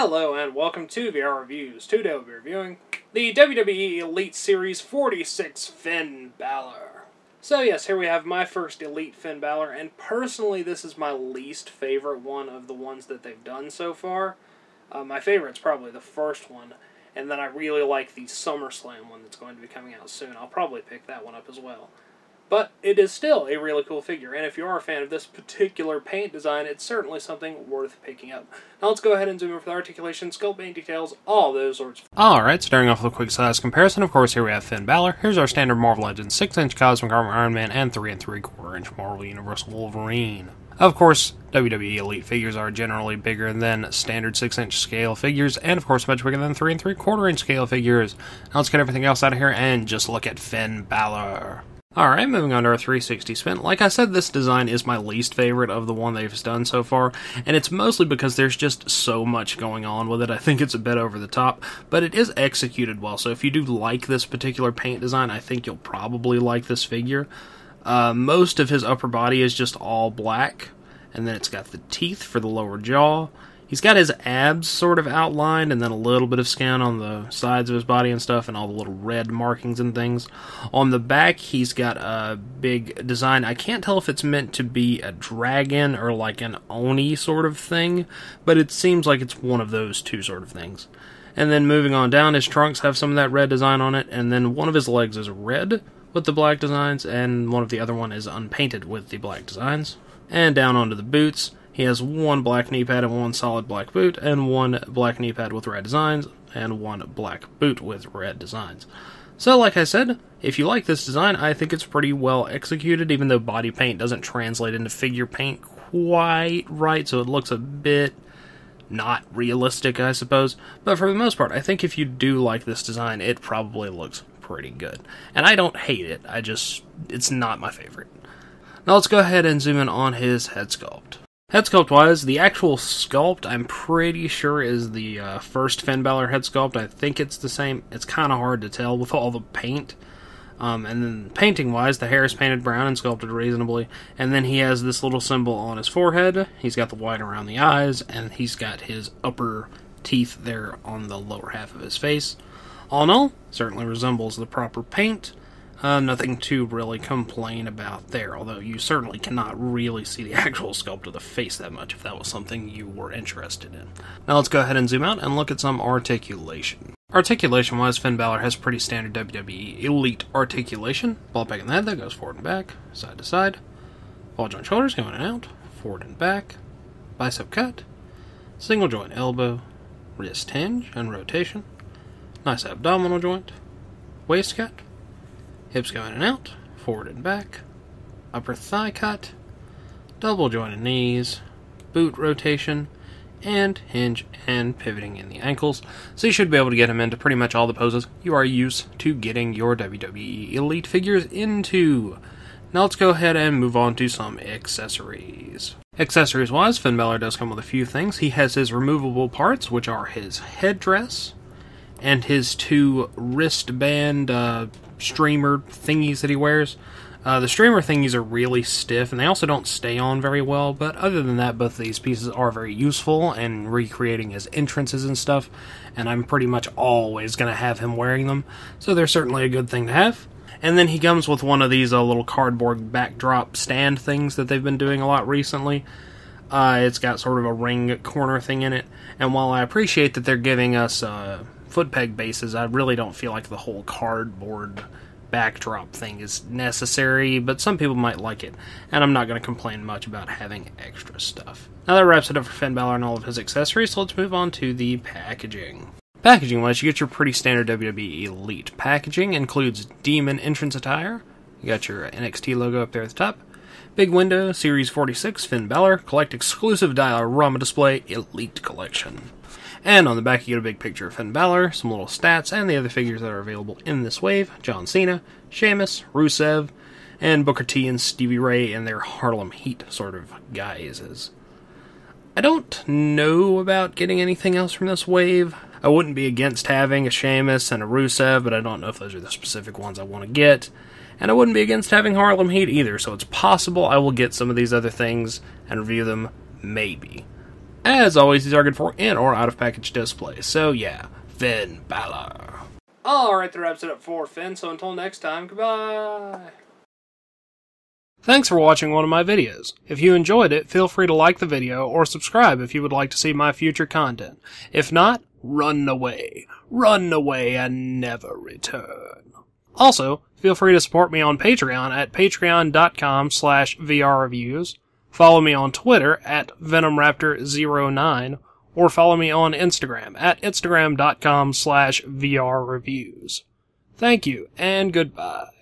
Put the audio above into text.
Hello and welcome to VR Reviews. Today we'll be reviewing the WWE Elite Series 46 Finn Bálor. So yes, here we have my first Elite Finn Bálor, and personally this is my least favorite one of the ones that they've done so far. My favorite's probably the first one, and then I really like the SummerSlam one that's going to be coming out soon. I'll probably pick that one up as well. But it is still a really cool figure, and if you are a fan of this particular paint design, it's certainly something worth picking up. Now let's go ahead and zoom in for the articulation, sculpt, paint details, all those sorts. Alright, starting off with a quick size comparison, of course here we have Finn Bálor. Here's our standard Marvel Legends 6-inch Cosmic Armor Iron Man and 3 3/4-inch Marvel Universal Wolverine. Of course, WWE Elite figures are generally bigger than standard 6-inch scale figures, and of course much bigger than 3 3/4-inch scale figures. Now let's get everything else out of here and just look at Finn Bálor. Alright, moving on to our 360 spin. Like I said, this design is my least favorite of the one they've done so far, and it's mostly because there's just so much going on with it. I think it's a bit over the top, but it is executed well, so if you do like this particular paint design, I think you'll probably like this figure. Most of his upper body is just all black, and then it's got the teeth for the lower jaw. He's got his abs sort of outlined, and then a little bit of skin on the sides of his body and stuff, and all the little red markings and things. On the back, he's got a big design. I can't tell if it's meant to be a dragon or like an Oni sort of thing, but it seems like it's one of those two sort of things. And then moving on down, his trunks have some of that red design on it, and then one of his legs is red with the black designs, and one of the other one is unpainted with the black designs. And down onto the boots, he has one black knee pad and one solid black boot, and one black knee pad with red designs, and one black boot with red designs. So, like I said, if you like this design, I think it's pretty well executed, even though body paint doesn't translate into figure paint quite right, so it looks a bit not realistic, I suppose. But for the most part, I think if you do like this design, it probably looks pretty good. And I don't hate it, it's not my favorite. Now let's go ahead and zoom in on his head sculpt. Head sculpt wise, the actual sculpt I'm pretty sure is the first Finn Bálor head sculpt. I think it's the same. It's kind of hard to tell with all the paint. And then painting wise, the hair is painted brown and sculpted reasonably. And then he has this little symbol on his forehead. He's got the white around the eyes, and he's got his upper teeth there on the lower half of his face. All in all, certainly resembles the proper paint. Nothing to really complain about there, although you certainly cannot really see the actual sculpt of the face that much if that was something you were interested in. Now let's go ahead and zoom out and look at some articulation. Articulation-wise, Finn Bálor has pretty standard WWE Elite articulation. Ball peg in the head that goes forward and back, side to side. Ball joint shoulders going in and out, forward and back. Bicep cut. Single joint elbow. Wrist hinge and rotation. Nice abdominal joint. Waist cut. Hips going in and out, forward and back, upper thigh cut, double jointed knees, boot rotation, and hinge and pivoting in the ankles. So you should be able to get him into pretty much all the poses you are used to getting your WWE Elite figures into. Now let's go ahead and move on to some accessories. Accessories-wise, Finn Bálor does come with a few things. He has his removable parts, which are his headdress, and his two wristband streamer thingies that he wears. The streamer thingies are really stiff, and they also don't stay on very well, but other than that, both of these pieces are very useful in recreating his entrances and stuff, and I'm pretty much always going to have him wearing them, so they're certainly a good thing to have. And then he comes with one of these little cardboard backdrop stand things that they've been doing a lot recently. It's got sort of a ring corner thing in it, and while I appreciate that they're giving us foot peg bases, I really don't feel like the whole cardboard backdrop thing is necessary, but some people might like it, and I'm not going to complain much about having extra stuff. Now that wraps it up for Finn Bálor and all of his accessories, so let's move on to the packaging. Packaging-wise, you get your pretty standard WWE Elite packaging. Includes Demon entrance attire. You got your NXT logo up there at the top. Big window, Series 46, Finn Bálor, collect exclusive diorama display, Elite Collection. And on the back, you get a big picture of Finn Bálor, some little stats, and the other figures that are available in this wave. John Cena, Sheamus, Rusev, and Booker T and Stevie Ray and their Harlem Heat sort of guises. I don't know about getting anything else from this wave. I wouldn't be against having a Sheamus and a Rusev, but I don't know if those are the specific ones I want to get. And I wouldn't be against having Harlem Heat either, so it's possible I will get some of these other things and review them, maybe. As always, these are good for in or out of package display. So yeah, Finn Bálor. Alright, that wraps it up for Finn, so until next time, goodbye. Thanks for watching one of my videos. If you enjoyed it, feel free to like the video or subscribe if you would like to see my future content. If not, run away. Run away and never return. Also, feel free to support me on Patreon at patreon.com/vrreviews. Follow me on Twitter at VenomRaptor09, or follow me on Instagram at instagram.com/vrreviews. Thank you, and goodbye.